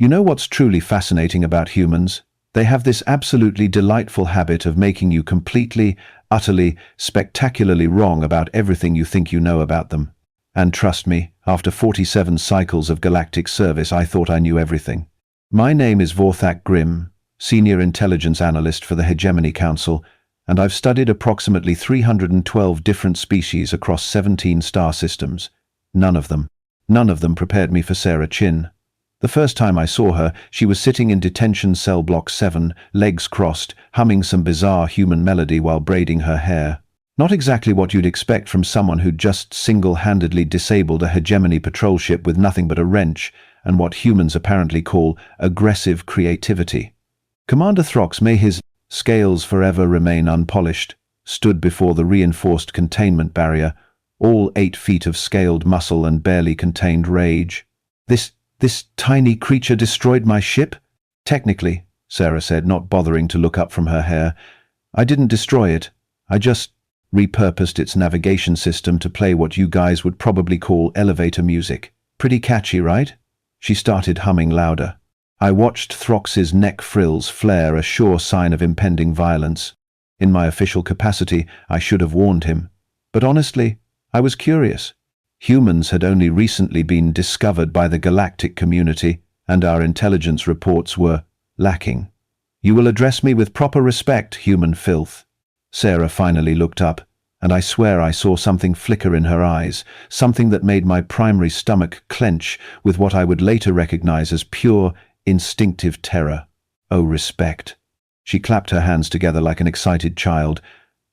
You know what's truly fascinating about humans? They have this absolutely delightful habit of making you completely, utterly, spectacularly wrong about everything you think you know about them. And trust me, after 47 cycles of galactic service, I thought I knew everything. My name is Vorthak Grimm, Senior Intelligence Analyst for the Hegemony Council, and I've studied approximately 312 different species across 17 star systems. None of them prepared me for Sarah Chinn. The first time I saw her, she was sitting in detention cell block 7, legs crossed, humming some bizarre human melody while braiding her hair. Not exactly what you'd expect from someone who'd just single-handedly disabled a hegemony patrol ship with nothing but a wrench and what humans apparently call aggressive creativity. Commander Throx, may his scales forever remain unpolished, stood before the reinforced containment barrier, all 8 feet of scaled muscle and barely contained rage. This tiny creature destroyed my ship? Technically, Sarah said, not bothering to look up from her hair. I didn't destroy it. I just repurposed its navigation system to play what you guys would probably call elevator music. Pretty catchy, right? She started humming louder. I watched Throx's neck frills flare, a sure sign of impending violence. In my official capacity, I should have warned him. But honestly, I was curious. Humans had only recently been discovered by the galactic community, and our intelligence reports were lacking. You will address me with proper respect, human filth. Sarah finally looked up, and I swear I saw something flicker in her eyes, something that made my primary stomach clench with what I would later recognize as pure, instinctive terror. Oh, respect. She clapped her hands together like an excited child.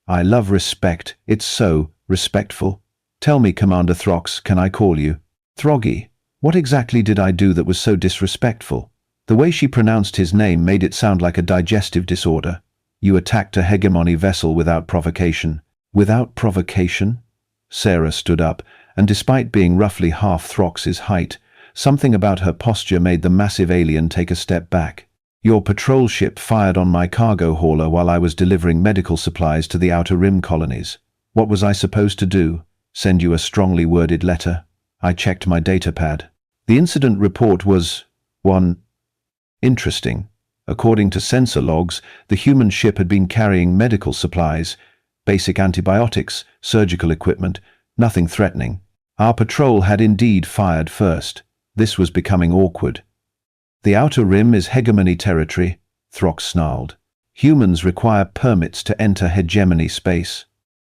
I love respect. It's so respectful. Tell me, Commander Throx, can I call you? Throggy. What exactly did I do that was so disrespectful? The way she pronounced his name made it sound like a digestive disorder. You attacked a hegemony vessel without provocation. Without provocation? Sarah stood up, and despite being roughly half Throx's height, something about her posture made the massive alien take a step back. Your patrol ship fired on my cargo hauler while I was delivering medical supplies to the Outer Rim colonies. What was I supposed to do? Send you a strongly worded letter? I checked my datapad. The incident report was interesting. According to sensor logs, the human ship had been carrying medical supplies, basic antibiotics, surgical equipment, nothing threatening. Our patrol had indeed fired first. This was becoming awkward. The Outer Rim is hegemony territory, Throx snarled. Humans require permits to enter hegemony space.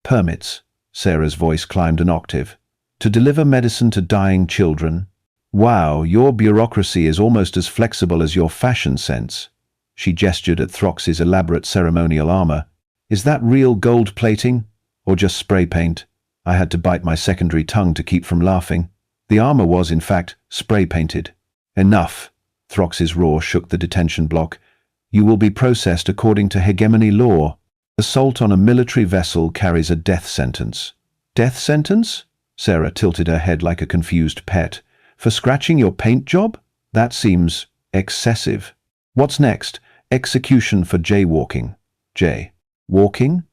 Permits? Sarah's voice climbed an octave. To deliver medicine to dying children? Wow, your bureaucracy is almost as flexible as your fashion sense. She gestured at Throx's elaborate ceremonial armor. Is that real gold plating? Or just spray paint? I had to bite my secondary tongue to keep from laughing. The armor was, in fact, spray painted. Enough. Throx's roar shook the detention block. You will be processed according to hegemony law. Assault on a military vessel carries a death sentence. Death sentence? Sarah tilted her head like a confused pet. For scratching your paint job? That seems excessive. What's next? Execution for jaywalking. Walking?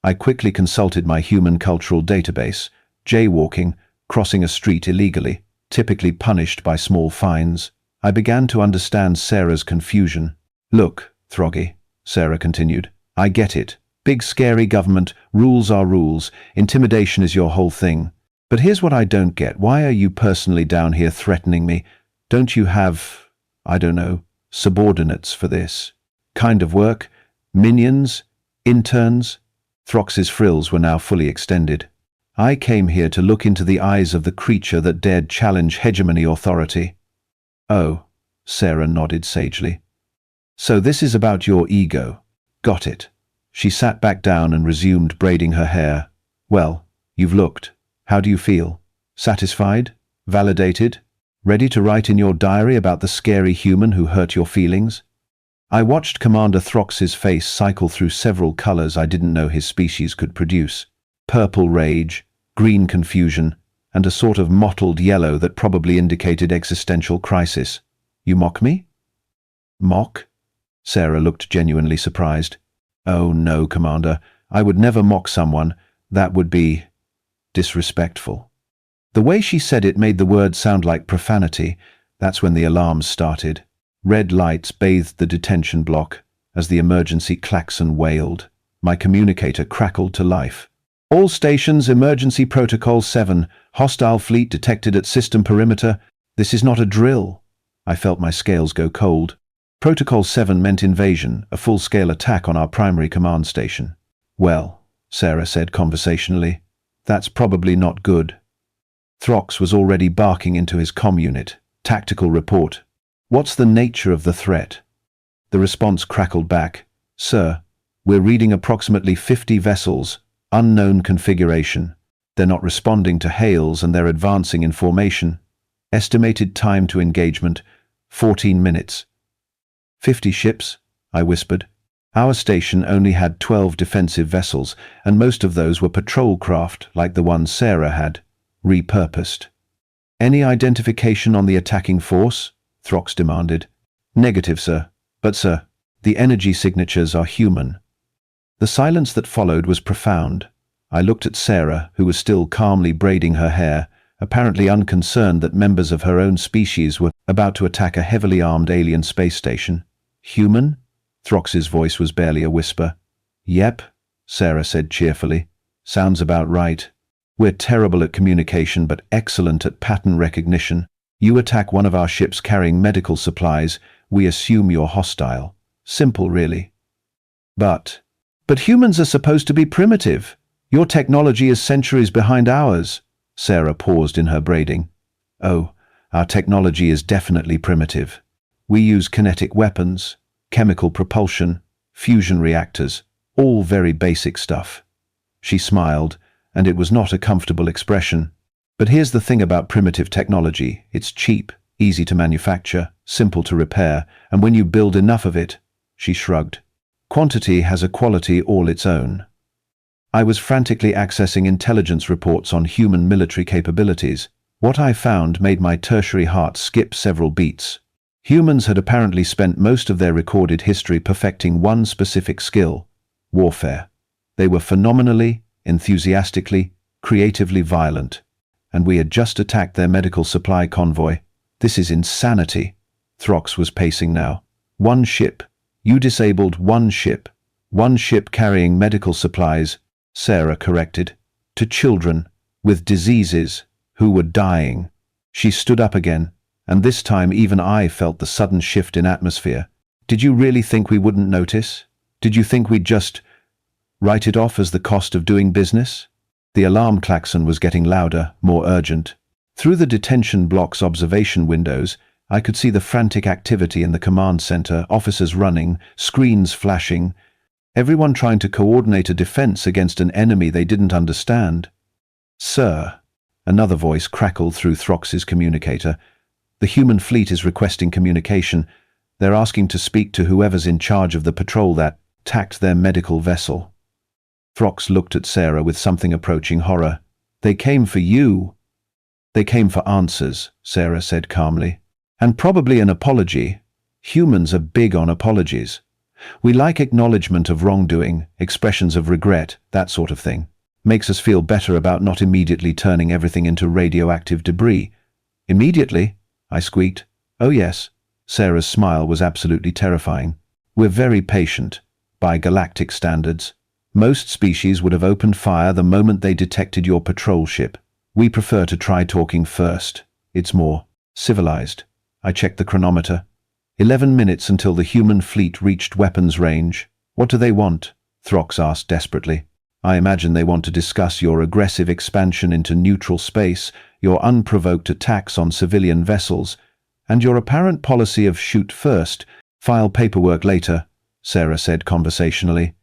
I quickly consulted my human cultural database. Jaywalking, crossing a street illegally, typically punished by small fines. I began to understand Sarah's confusion. Look, Throggy, Sarah continued, I get it. Big scary government, rules are rules, intimidation is your whole thing. But here's what I don't get. Why are you personally down here threatening me? Don't you have, I don't know, subordinates for this kind of work? Minions? Interns? Throx's frills were now fully extended. I came here to look into the eyes of the creature that dared challenge hegemony authority. Oh, Sarah nodded sagely. So this is about your ego. Got it. She sat back down and resumed braiding her hair. Well, you've looked. How do you feel? Satisfied? Validated? Ready to write in your diary about the scary human who hurt your feelings? I watched Commander Throx's face cycle through several colors I didn't know his species could produce. Purple rage, green confusion, and a sort of mottled yellow that probably indicated existential crisis. You mock me? Mock? Sarah looked genuinely surprised. Oh no, Commander, I would never mock someone. That would be disrespectful. The way she said it made the word sound like profanity. That's when the alarms started. Red lights bathed the detention block as the emergency klaxon wailed. My communicator crackled to life. All stations, emergency protocol 7, hostile fleet detected at system perimeter. This is not a drill. I felt my scales go cold. Protocol 7 meant invasion, a full-scale attack on our primary command station. Well, Sarah said conversationally, that's probably not good. Throx was already barking into his comm unit. Tactical report. What's the nature of the threat? The response crackled back. Sir, we're reading approximately 50 vessels, unknown configuration. They're not responding to hails and they're advancing in formation. Estimated time to engagement, 14 minutes. 50 ships, I whispered. Our station only had 12 defensive vessels, and most of those were patrol craft like the one Sarah had, repurposed. Any identification on the attacking force? Throx demanded. Negative, sir. But, sir, the energy signatures are human. The silence that followed was profound. I looked at Sarah, who was still calmly braiding her hair, apparently unconcerned that members of her own species were about to attack a heavily armed alien space station. Human? Throx's voice was barely a whisper. Yep, Sarah said cheerfully. Sounds about right. We're terrible at communication but excellent at pattern recognition. You attack one of our ships carrying medical supplies, we assume you're hostile. Simple, really. But humans are supposed to be primitive. Your technology is centuries behind ours. Sarah paused in her braiding. Oh, our technology is definitely primitive. We use kinetic weapons, chemical propulsion, fusion reactors, all very basic stuff. She smiled, and it was not a comfortable expression. But here's the thing about primitive technology. It's cheap, easy to manufacture, simple to repair, and when you build enough of it, she shrugged. Quantity has a quality all its own. I was frantically accessing intelligence reports on human military capabilities. What I found made my tertiary heart skip several beats. Humans had apparently spent most of their recorded history perfecting one specific skill: warfare. They were phenomenally, enthusiastically, creatively violent. And we had just attacked their medical supply convoy. This is insanity. Throx was pacing now. One ship. You disabled one ship. One ship carrying medical supplies, Sarah corrected, to children with diseases who were dying. She stood up again, and this time even I felt the sudden shift in atmosphere. Did you really think we wouldn't notice? Did you think we'd just write it off as the cost of doing business? The alarm klaxon was getting louder, more urgent. Through the detention block's observation windows, I could see the frantic activity in the command center, officers running, screens flashing, everyone trying to coordinate a defense against an enemy they didn't understand. Sir, another voice crackled through Throx's communicator. The human fleet is requesting communication. They're asking to speak to whoever's in charge of the patrol that attacked their medical vessel. Throx looked at Sarah with something approaching horror. They came for you. They came for answers, Sarah said calmly. And probably an apology. Humans are big on apologies. We like acknowledgement of wrongdoing, expressions of regret, that sort of thing. Makes us feel better about not immediately turning everything into radioactive debris. Immediately? I squeaked. Oh yes. Sarah's smile was absolutely terrifying. We're very patient, by galactic standards. Most species would have opened fire the moment they detected your patrol ship. We prefer to try talking first. It's more civilized. I checked the chronometer. 11 minutes until the human fleet reached weapons range. What do they want? Throx asked desperately. I imagine they want to discuss your aggressive expansion into neutral space, your unprovoked attacks on civilian vessels, and your apparent policy of shoot first, file paperwork later, Sarah said conversationally.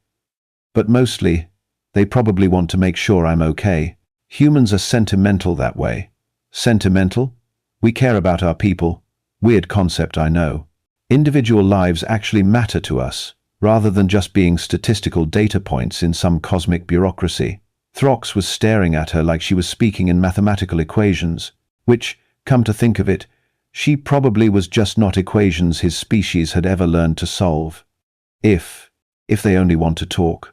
But mostly, they probably want to make sure I'm okay. Humans are sentimental that way. Sentimental? We care about our people. Weird concept, I know. Individual lives actually matter to us, rather than just being statistical data points in some cosmic bureaucracy. Throx was staring at her like she was speaking in mathematical equations, which, come to think of it, she probably was just not equations his species had ever learned to solve. If they only want to talk.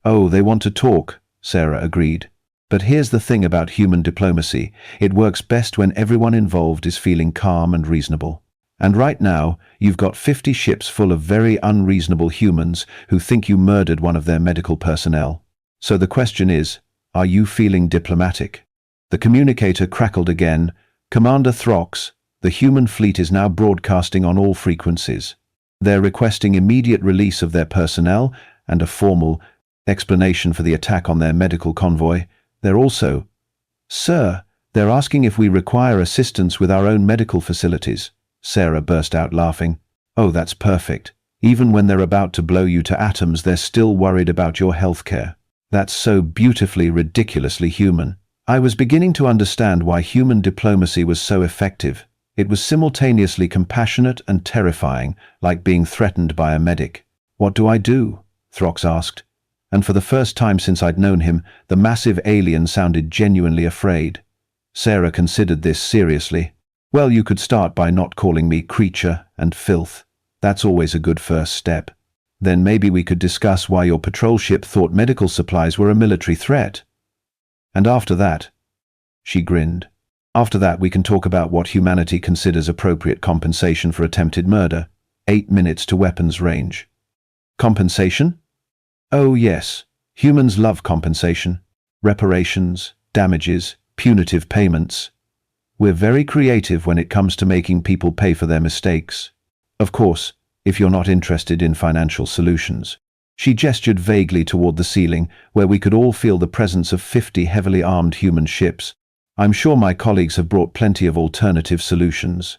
Oh, they want to talk, Sarah agreed. But here's the thing about human diplomacy. It works best when everyone involved is feeling calm and reasonable. And right now, you've got 50 ships full of very unreasonable humans who think you murdered one of their medical personnel. So the question is, are you feeling diplomatic? The communicator crackled again. Commander Throx, the human fleet is now broadcasting on all frequencies. They're requesting immediate release of their personnel and a formal explanation for the attack on their medical convoy. They're also, Sir, they're asking if we require assistance with our own medical facilities. Sarah burst out laughing. Oh, that's perfect. Even when they're about to blow you to atoms, they're still worried about your healthcare. That's so beautifully, ridiculously human. I was beginning to understand why human diplomacy was so effective. It was simultaneously compassionate and terrifying, like being threatened by a medic. What do I do? Throx asked. And for the first time since I'd known him, the massive alien sounded genuinely afraid. Sarah considered this seriously. Well, you could start by not calling me creature and filth. That's always a good first step. Then maybe we could discuss why your patrol ship thought medical supplies were a military threat. And after that, she grinned. After that, we can talk about what humanity considers appropriate compensation for attempted murder. 8 minutes to weapons range. Compensation? Oh yes, humans love compensation. Reparations, damages, punitive payments. We're very creative when it comes to making people pay for their mistakes. Of course, if you're not interested in financial solutions. She gestured vaguely toward the ceiling, where we could all feel the presence of 50 heavily armed human ships. I'm sure my colleagues have brought plenty of alternative solutions.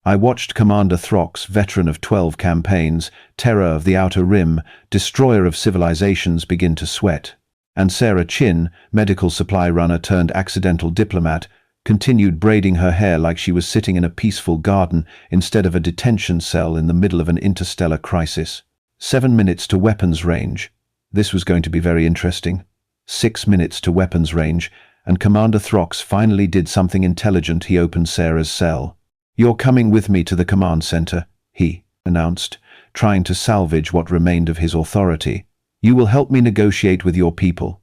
I watched Commander Throx, veteran of 12 campaigns, terror of the Outer Rim, destroyer of civilizations, begin to sweat. And Sarah Chinn, medical supply runner turned accidental diplomat, continued braiding her hair like she was sitting in a peaceful garden instead of a detention cell in the middle of an interstellar crisis. 7 minutes to weapons range. This was going to be very interesting. 6 minutes to weapons range, and Commander Throx finally did something intelligent. He opened Sarah's cell. You're coming with me to the command center, he announced, trying to salvage what remained of his authority. You will help me negotiate with your people.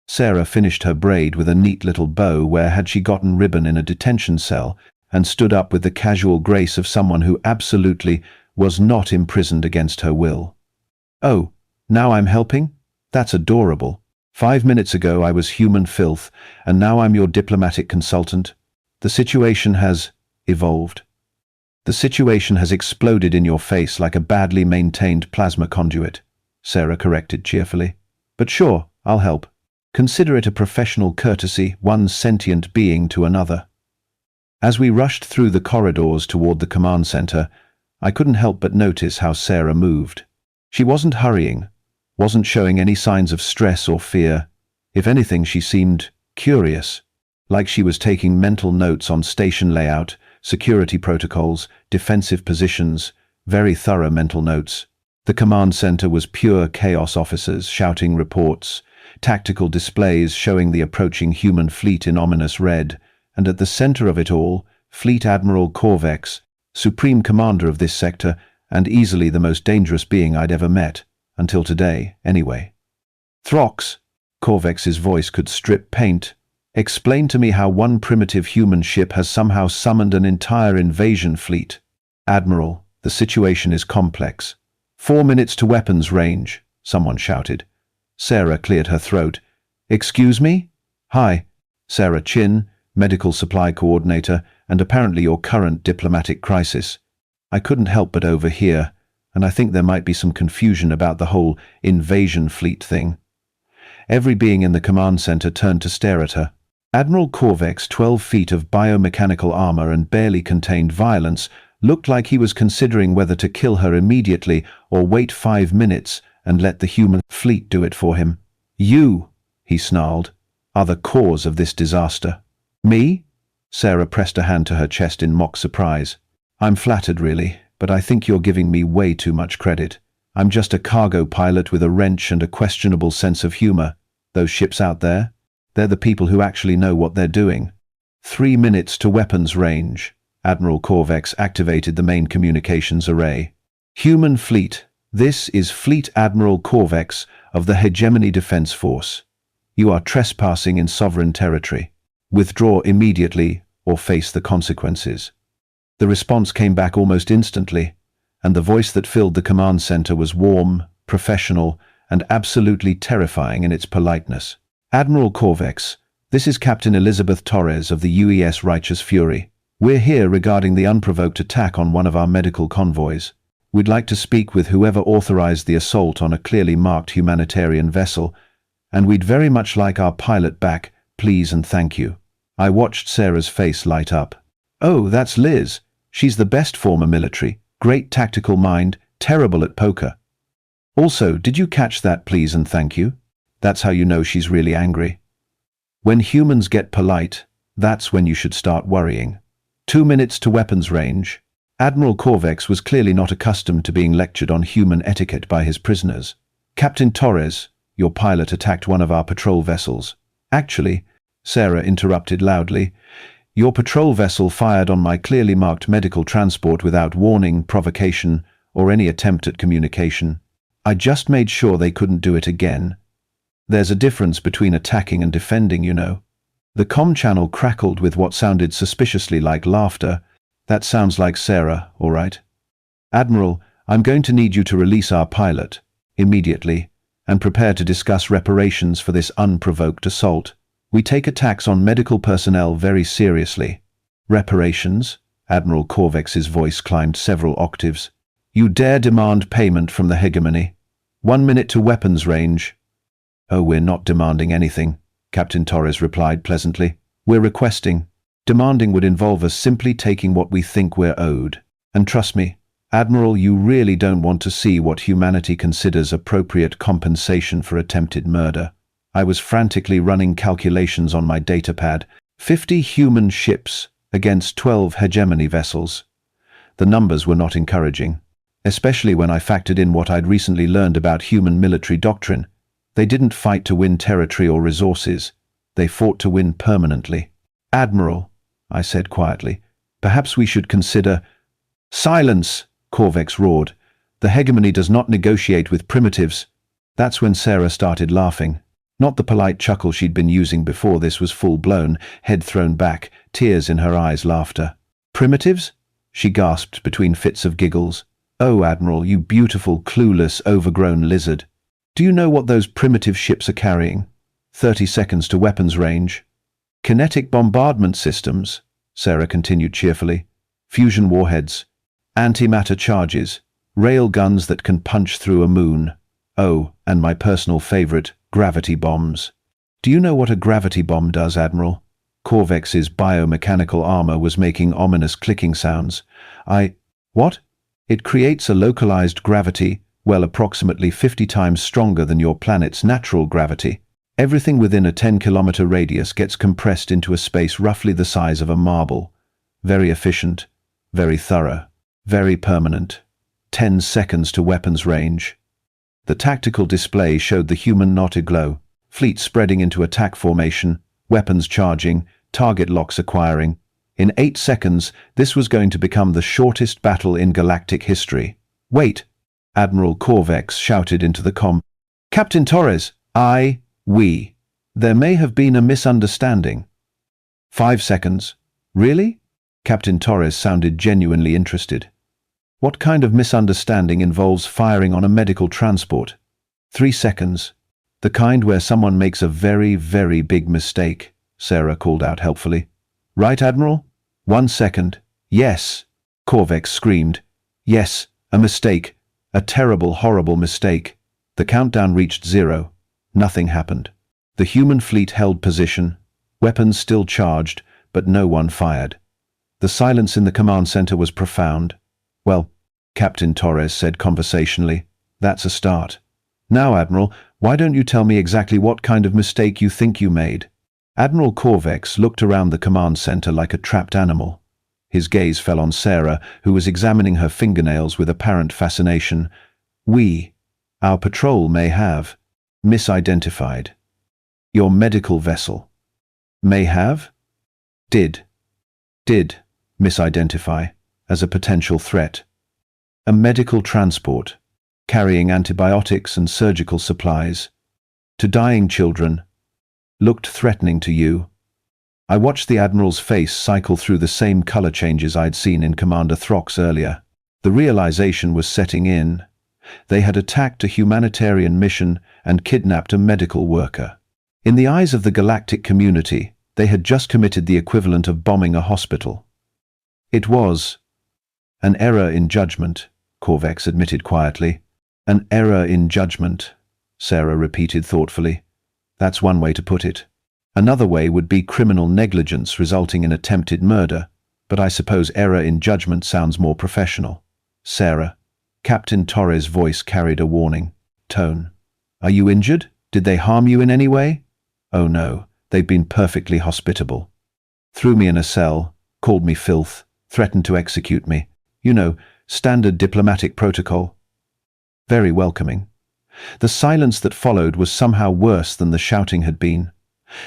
Sarah finished her braid with a neat little bow where had she gotten ribbon in a detention cell, and stood up with the casual grace of someone who absolutely was not imprisoned against her will. Oh, now I'm helping? That's adorable. 5 minutes ago I was human filth, and now I'm your diplomatic consultant. The situation has evolved. The situation has exploded in your face like a badly maintained plasma conduit, Sarah corrected cheerfully. But sure, I'll help. Consider it a professional courtesy, one sentient being to another. As we rushed through the corridors toward the command center, I couldn't help but notice how Sarah moved. She wasn't hurrying, wasn't showing any signs of stress or fear. If anything, she seemed curious, like she was taking mental notes on station layout, security protocols, defensive positions, very thorough mental notes. The command center was pure chaos, officers shouting reports, tactical displays showing the approaching human fleet in ominous red, and at the center of it all, Fleet Admiral Corvex, supreme commander of this sector, and easily the most dangerous being I'd ever met, until today, anyway. Throx, Corvex's voice could strip paint, explain to me how one primitive human ship has somehow summoned an entire invasion fleet. Admiral, the situation is complex. 4 minutes to weapons range, someone shouted. Sarah cleared her throat. Excuse me? Hi, Sarah Chinn, medical supply coordinator, and apparently your current diplomatic crisis. I couldn't help but overhear, and I think there might be some confusion about the whole invasion fleet thing. Every being in the command center turned to stare at her. Admiral Corvex, 12 feet of biomechanical armor and barely contained violence, looked like he was considering whether to kill her immediately or wait 5 minutes and let the human fleet do it for him. You, he snarled, are the cause of this disaster. Me? Sarah pressed a hand to her chest in mock surprise. I'm flattered, really, but I think you're giving me way too much credit. I'm just a cargo pilot with a wrench and a questionable sense of humor. Those ships out there, they're the people who actually know what they're doing. 3 minutes to weapons range. Admiral Corvex activated the main communications array. Human fleet. This is Fleet Admiral Corvex of the Hegemony Defense Force. You are trespassing in sovereign territory. Withdraw immediately or face the consequences. The response came back almost instantly, and the voice that filled the command center was warm, professional, and absolutely terrifying in its politeness. Admiral Corvex, this is Captain Elizabeth Torres of the UES Righteous Fury. We're here regarding the unprovoked attack on one of our medical convoys. We'd like to speak with whoever authorized the assault on a clearly marked humanitarian vessel, and we'd very much like our pilot back, please and thank you. I watched Sarah's face light up. Oh, that's Liz. She's the best former military, great tactical mind, terrible at poker. Also, did you catch that please and thank you? That's how you know she's really angry. When humans get polite, that's when you should start worrying. 2 minutes to weapons range. Admiral Corvex was clearly not accustomed to being lectured on human etiquette by his prisoners. Captain Torres, your pilot attacked one of our patrol vessels. Actually, Sarah interrupted loudly, your patrol vessel fired on my clearly marked medical transport without warning, provocation, or any attempt at communication. I just made sure they couldn't do it again. There's a difference between attacking and defending, you know. The comm channel crackled with what sounded suspiciously like laughter. That sounds like Sarah, all right. Admiral, I'm going to need you to release our pilot, immediately, and prepare to discuss reparations for this unprovoked assault. We take attacks on medical personnel very seriously. Reparations? Admiral Corvex's voice climbed several octaves. You dare demand payment from the hegemony. 1 minute to weapons range. Oh, we're not demanding anything, Captain Torres replied pleasantly. We're requesting. Demanding would involve us simply taking what we think we're owed. And trust me, Admiral, you really don't want to see what humanity considers appropriate compensation for attempted murder. I was frantically running calculations on my datapad. 50 human ships against 12 hegemony vessels. The numbers were not encouraging, especially when I factored in what I'd recently learned about human military doctrine. They didn't fight to win territory or resources. They fought to win permanently. Admiral, I said quietly, perhaps we should consider— Silence, Corvex roared. The hegemony does not negotiate with primitives. That's when Sarah started laughing. Not the polite chuckle she'd been using before. This was full-blown, head thrown back, tears in her eyes, laughter. Primitives? She gasped between fits of giggles. Oh, Admiral, you beautiful, clueless, overgrown lizard. Do you know what those primitive ships are carrying? 30 seconds to weapons range. Kinetic bombardment systems, Sarah continued cheerfully. Fusion warheads. Antimatter charges. Rail guns that can punch through a moon. Oh, and my personal favorite, gravity bombs. Do you know what a gravity bomb does, Admiral? Corvex's biomechanical armor was making ominous clicking sounds. What? It creates a localized gravity, well, approximately 50 times stronger than your planet's natural gravity. Everything within a 10-kilometer radius gets compressed into a space roughly the size of a marble. Very efficient, very thorough, very permanent. 10 seconds to weapons range. The tactical display showed the human knot aglow, fleet spreading into attack formation, weapons charging, target locks acquiring. In 8 seconds, this was going to become the shortest battle in galactic history. Wait, Admiral Corvex shouted into the comm. Captain Torres, we. There may have been a misunderstanding. 5 seconds. Really? Captain Torres sounded genuinely interested. What kind of misunderstanding involves firing on a medical transport? 3 seconds. The kind where someone makes a very, very big mistake, Sarah called out helpfully. Right, Admiral? 1 second. Yes, Corvex screamed. Yes, a mistake. A terrible, horrible mistake. The countdown reached 0. Nothing happened. The human fleet held position, weapons still charged, but no one fired. The silence in the command center was profound. Well, Captain Torres said conversationally, that's a start. Now, Admiral, why don't you tell me exactly what kind of mistake you think you made? Admiral Corvex looked around the command center like a trapped animal. His gaze fell on Sarah, who was examining her fingernails with apparent fascination. Our patrol may have misidentified. Your medical vessel. May have? Did misidentify as a potential threat. A medical transport, carrying antibiotics and surgical supplies, to dying children, looked threatening to you. I watched the Admiral's face cycle through the same color changes I'd seen in Commander Throck's earlier. The realization was setting in. They had attacked a humanitarian mission and kidnapped a medical worker. In the eyes of the galactic community, they had just committed the equivalent of bombing a hospital. It was an error in judgment, Corvex admitted quietly. An error in judgment, Sarah repeated thoughtfully. That's one way to put it. Another way would be criminal negligence resulting in attempted murder, but I suppose error in judgment sounds more professional. Sarah, Captain Torres' voice carried a warning tone. Are you injured? Did they harm you in any way? Oh no, they've been perfectly hospitable. Threw me in a cell, called me filth, threatened to execute me. You know, standard diplomatic protocol. Very welcoming. The silence that followed was somehow worse than the shouting had been.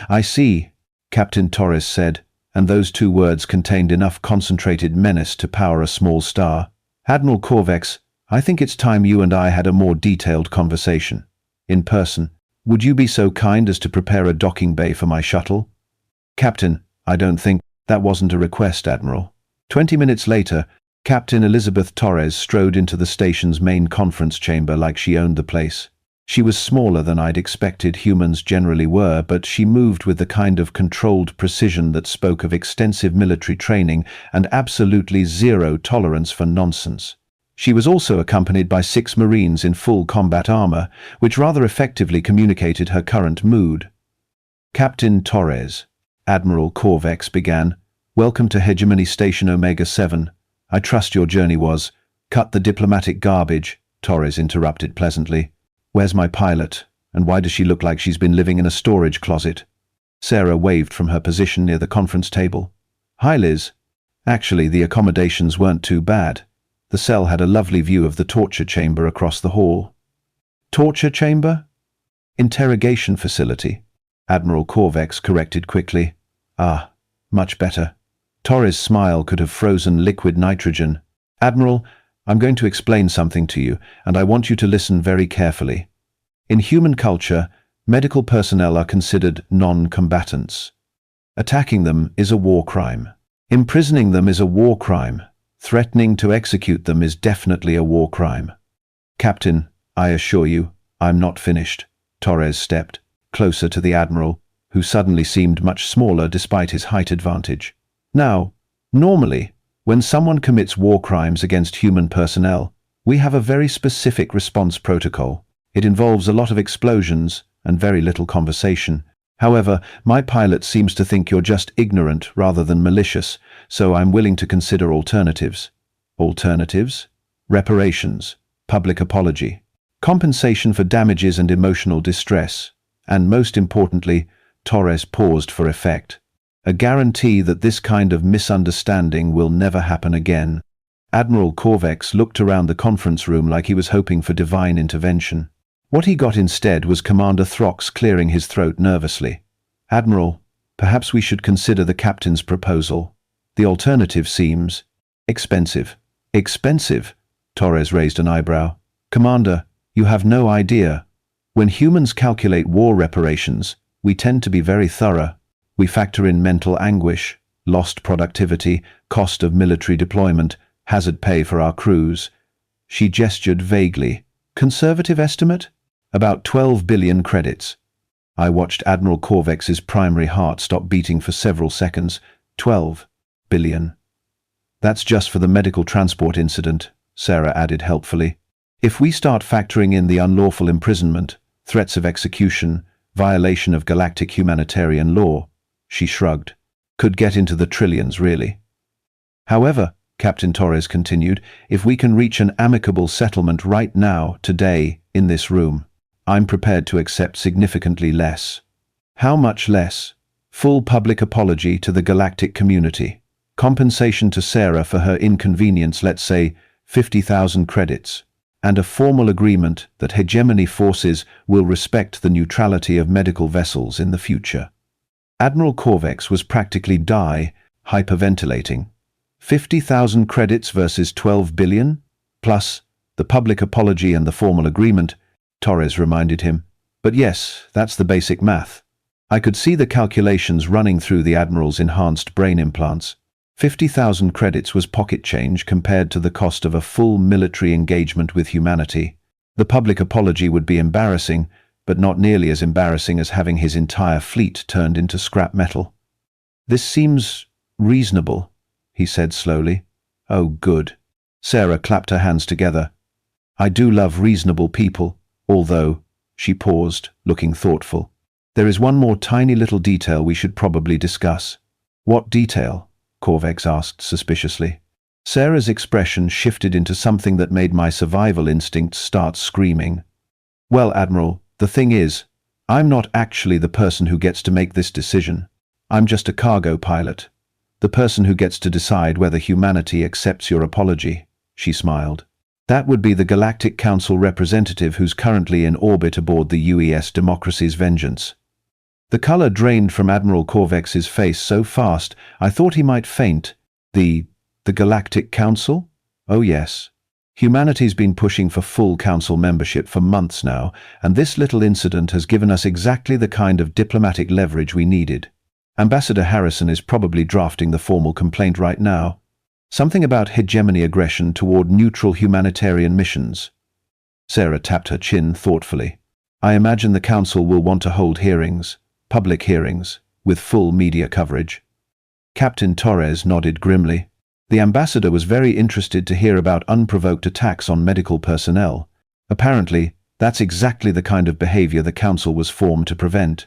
I see, Captain Torres said, and those two words contained enough concentrated menace to power a small star. Admiral Corvex, I think it's time you and I had a more detailed conversation. In person. Would you be so kind as to prepare a docking bay for my shuttle? Captain, I don't think that wasn't a request, Admiral. 20 minutes later, Captain Elizabeth Torres strode into the station's main conference chamber like she owned the place. She was smaller than I'd expected humans generally were, but she moved with the kind of controlled precision that spoke of extensive military training and absolutely zero tolerance for nonsense. She was also accompanied by 6 Marines in full combat armor, which rather effectively communicated her current mood. Captain Torres, Admiral Corvex began, welcome to Hegemony Station Omega-7. I trust your journey was. Cut the diplomatic garbage, Torres interrupted pleasantly. Where's my pilot, and why does she look like she's been living in a storage closet? Sarah waved from her position near the conference table. Hi, Liz. Actually, the accommodations weren't too bad. The cell had a lovely view of the torture chamber across the hall. Torture chamber? Interrogation facility, Admiral Corvex corrected quickly. Ah, much better. Torres' smile could have frozen liquid nitrogen. Admiral, I'm going to explain something to you, and I want you to listen very carefully. In human culture, medical personnel are considered non-combatants. Attacking them is a war crime. Imprisoning them is a war crime. Threatening to execute them is definitely a war crime. Captain, I assure you, I'm not finished. Torres stepped closer to the Admiral, who suddenly seemed much smaller despite his height advantage. Now, normally, when someone commits war crimes against human personnel, we have a very specific response protocol. It involves a lot of explosions and very little conversation. However, my pilot seems to think you're just ignorant rather than malicious, so I'm willing to consider alternatives. Alternatives? Reparations, public apology, compensation for damages and emotional distress, and most importantly, Torres paused for effect. A guarantee that this kind of misunderstanding will never happen again. Admiral Corvex looked around the conference room like he was hoping for divine intervention. What he got instead was Commander Throx clearing his throat nervously. Admiral, perhaps we should consider the captain's proposal. The alternative seems expensive. Expensive? Torres raised an eyebrow. Commander, you have no idea. When humans calculate war reparations, we tend to be very thorough. We factor in mental anguish, lost productivity, cost of military deployment, hazard pay for our crews. She gestured vaguely. Conservative estimate? About 12 billion credits. I watched Admiral Corvex's primary heart stop beating for several seconds. 12 billion. That's just for the medical transport incident, Sarah added helpfully. If we start factoring in the unlawful imprisonment, threats of execution, violation of galactic humanitarian law, she shrugged, could get into the trillions, really. However, Captain Torres continued, if we can reach an amicable settlement right now, today, in this room, I'm prepared to accept significantly less. How much less? Full public apology to the galactic community. Compensation to Sarah for her inconvenience, let's say 50,000 credits. And a formal agreement that hegemony forces will respect the neutrality of medical vessels in the future. Admiral Corvex was practically hyperventilating. 50,000 credits versus 12 billion? Plus, the public apology and the formal agreement, Torres reminded him. But yes, that's the basic math. I could see the calculations running through the Admiral's enhanced brain implants. 50,000 credits was pocket change compared to the cost of a full military engagement with humanity. The public apology would be embarrassing, but not nearly as embarrassing as having his entire fleet turned into scrap metal. "This seems reasonable," he said slowly. "Oh, good." Sarah clapped her hands together. "I do love reasonable people, although," she paused, looking thoughtful, "there is one more tiny little detail we should probably discuss." "What detail?" Corvex asked suspiciously. Sarah's expression shifted into something that made my survival instincts start screaming. "Well, Admiral, the thing is, I'm not actually the person who gets to make this decision. I'm just a cargo pilot. The person who gets to decide whether humanity accepts your apology," she smiled. "That would be the Galactic Council representative who's currently in orbit aboard the UES Democracy's Vengeance." The color drained from Admiral Corvex's face so fast I thought he might faint. The Galactic Council? Oh yes. Humanity's been pushing for full council membership for months now, and this little incident has given us exactly the kind of diplomatic leverage we needed. Ambassador Harrison is probably drafting the formal complaint right now. Something about hegemony aggression toward neutral humanitarian missions. Sarah tapped her chin thoughtfully. "I imagine the council will want to hold hearings, public hearings, with full media coverage." Captain Torres nodded grimly. The ambassador was very interested to hear about unprovoked attacks on medical personnel. Apparently, that's exactly the kind of behavior the council was formed to prevent.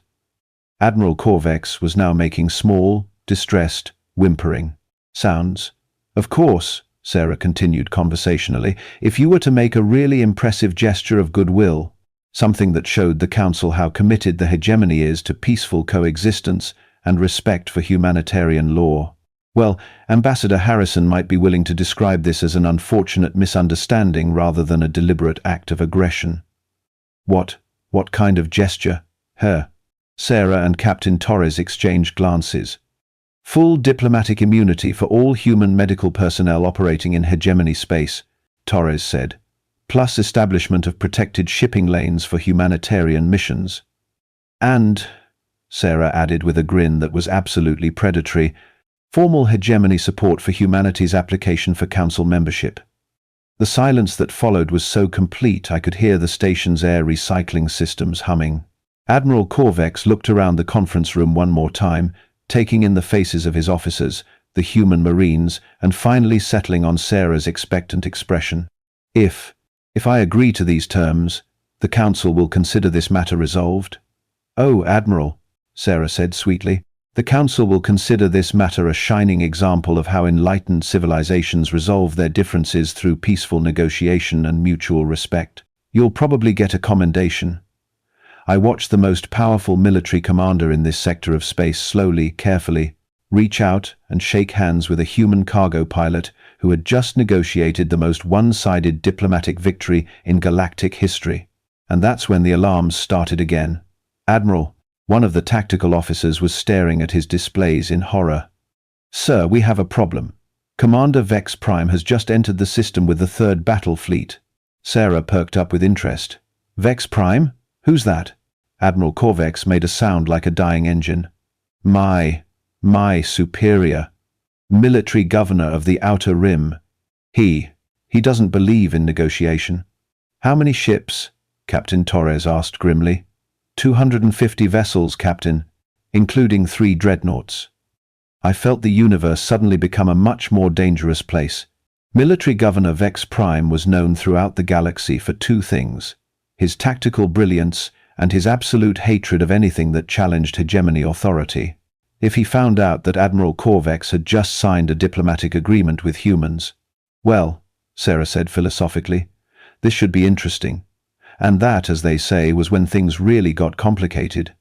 Admiral Corvex was now making small, distressed, whimpering sounds. "Of course," Sarah continued conversationally, "if you were to make a really impressive gesture of goodwill, something that showed the council how committed the hegemony is to peaceful coexistence and respect for humanitarian law, well, Ambassador Harrison might be willing to describe this as an unfortunate misunderstanding rather than a deliberate act of aggression." What kind of gesture? Her. Sarah and Captain Torres exchanged glances. "Full diplomatic immunity for all human medical personnel operating in hegemony space," Torres said, "plus establishment of protected shipping lanes for humanitarian missions. And," Sarah added with a grin that was absolutely predatory, "formal hegemony support for humanity's application for council membership." The silence that followed was so complete I could hear the station's air recycling systems humming. Admiral Corvex looked around the conference room one more time, taking in the faces of his officers, the human marines, and finally settling on Sarah's expectant expression. If I agree to these terms, the council will consider this matter resolved?" "Oh, Admiral," Sarah said sweetly, "the council will consider this matter a shining example of how enlightened civilizations resolve their differences through peaceful negotiation and mutual respect. You'll probably get a commendation." I watched the most powerful military commander in this sector of space slowly, carefully, reach out and shake hands with a human cargo pilot who had just negotiated the most one-sided diplomatic victory in galactic history. And that's when the alarms started again. "Admiral," one of the tactical officers was staring at his displays in horror. "Sir, we have a problem. Commander Vex Prime has just entered the system with the 3rd Battle Fleet." Sarah perked up with interest. "Vex Prime? Who's that?" Admiral Corvex made a sound like a dying engine. My superior. Military governor of the Outer Rim. He doesn't believe in negotiation." "How many ships?" Captain Torres asked grimly. 250 vessels, Captain, including 3 dreadnoughts." I felt the universe suddenly become a much more dangerous place. Military Governor Vex Prime was known throughout the galaxy for 2 things: his tactical brilliance and his absolute hatred of anything that challenged hegemony authority. If he found out that Admiral Corvex had just signed a diplomatic agreement with humans, well, Sarah said philosophically, this should be interesting. And that, as they say, was when things really got complicated.